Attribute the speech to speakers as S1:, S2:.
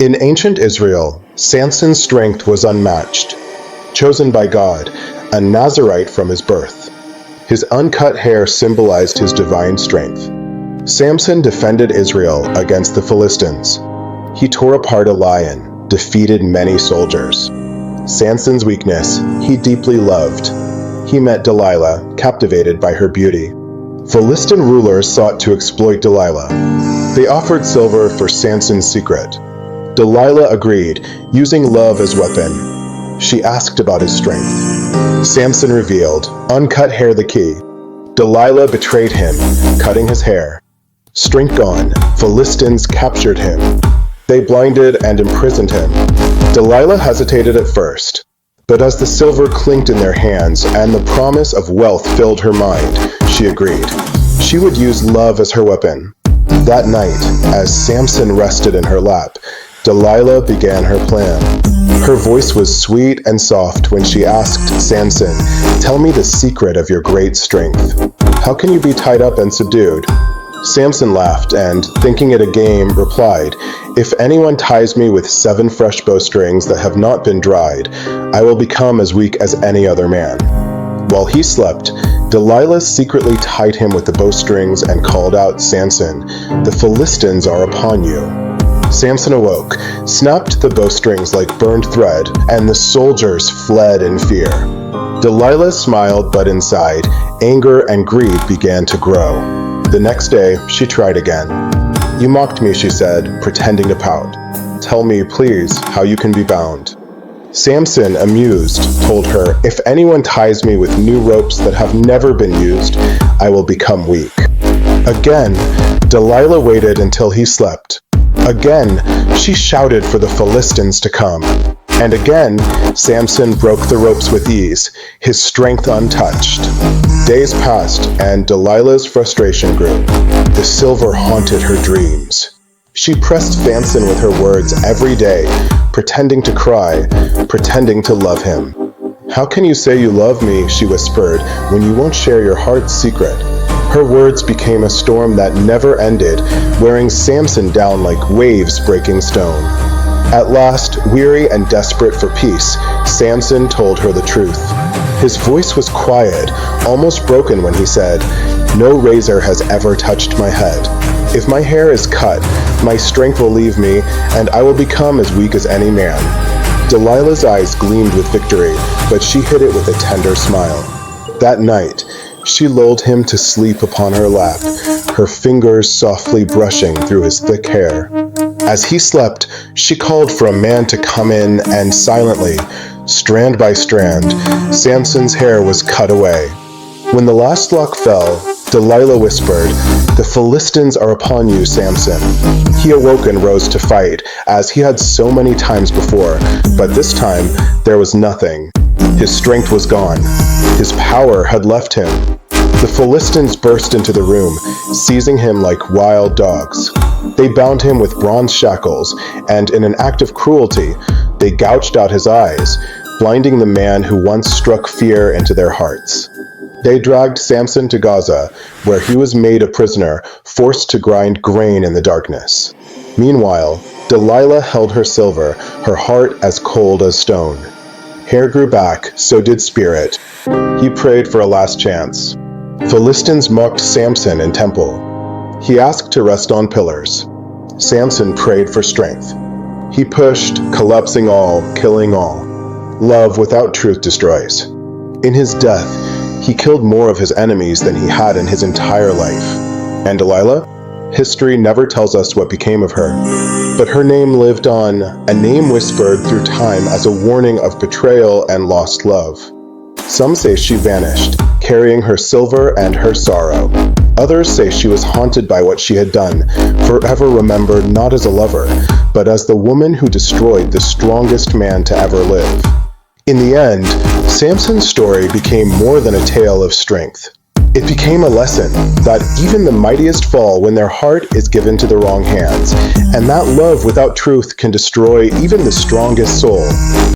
S1: In ancient Israel, Samson's strength was unmatched. Chosen by God, a Nazirite from his birth, his uncut hair symbolized his divine strength. Samson defended Israel against the Philistines. He tore apart a lion, defeated many soldiers. Samson's weakness, he deeply loved. He met Delilah, captivated by her beauty. Philistine rulers sought to exploit Delilah. They offered silver for Samson's secret. Delilah agreed, using love as weapon. She asked about his strength. Samson revealed, uncut hair the key. Delilah betrayed him, cutting his hair. Strength gone, Philistines captured him. They blinded and imprisoned him. Delilah hesitated at first, but as the silver clinked in their hands and the promise of wealth filled her mind, she agreed. She would use love as her weapon. That night, as Samson rested in her lap, Delilah began her plan. Her voice was sweet and soft when she asked Samson, "Tell me the secret of your great strength. How can you be tied up and subdued?" Samson laughed and, thinking it a game, replied, "If anyone ties me with 7 fresh bowstrings that have not been dried, I will become as weak as any other man." While he slept, Delilah secretly tied him with the bowstrings and called out, "Samson, the Philistines are upon you." Samson awoke, snapped the bowstrings like burned thread, and the soldiers fled in fear. Delilah smiled, but inside, anger and greed began to grow. The next day, she tried again. "You mocked me," she said, pretending to pout. "Tell me, please, how you can be bound." Samson, amused, told her, "If anyone ties me with new ropes that have never been used, I will become weak." Again, Delilah waited until he slept. Again, she shouted for the Philistines to come. And again, Samson broke the ropes with ease, his strength untouched. Days passed, and Delilah's frustration grew. The silver haunted her dreams. She pressed Samson with her words every day, pretending to cry, pretending to love him. "How can you say you love me," she whispered, "when you won't share your heart's secret?" Her words became a storm that never ended, wearing Samson down like waves breaking stone. At last, weary and desperate for peace, Samson told her the truth. His voice was quiet, almost broken when he said, "No razor has ever touched my head. If my hair is cut, my strength will leave me, and I will become as weak as any man." Delilah's eyes gleamed with victory, but she hid it with a tender smile. That night, she lulled him to sleep upon her lap, her fingers softly brushing through his thick hair. As he slept, she called for a man to come in, and silently, strand by strand, Samson's hair was cut away. When the last lock fell, Delilah whispered, "The Philistines are upon you, Samson." He awoke and rose to fight, as he had so many times before, but this time there was nothing. His strength was gone. His power had left him. The Philistines burst into the room, seizing him like wild dogs. They bound him with bronze shackles, and in an act of cruelty, they gouged out his eyes, blinding the man who once struck fear into their hearts. They dragged Samson to Gaza, where he was made a prisoner, forced to grind grain in the darkness. Meanwhile, Delilah held her silver, her heart as cold as stone. Hair grew back, so did spirit. He prayed for a last chance. Philistines mocked Samson in temple. He asked to rest on pillars. Samson prayed for strength. He pushed, collapsing all, killing all. Love without truth destroys. In his death, he killed more of his enemies than he had in his entire life. And Delilah? History never tells us what became of her. But her name lived on, a name whispered through time as a warning of betrayal and lost love. Some say she vanished, carrying her silver and her sorrow. Others say she was haunted by what she had done, forever remembered not as a lover, but as the woman who destroyed the strongest man to ever live. In the end, Samson's story became more than a tale of strength. It became a lesson that even the mightiest fall when their heart is given to the wrong hands, and that love without truth can destroy even the strongest soul.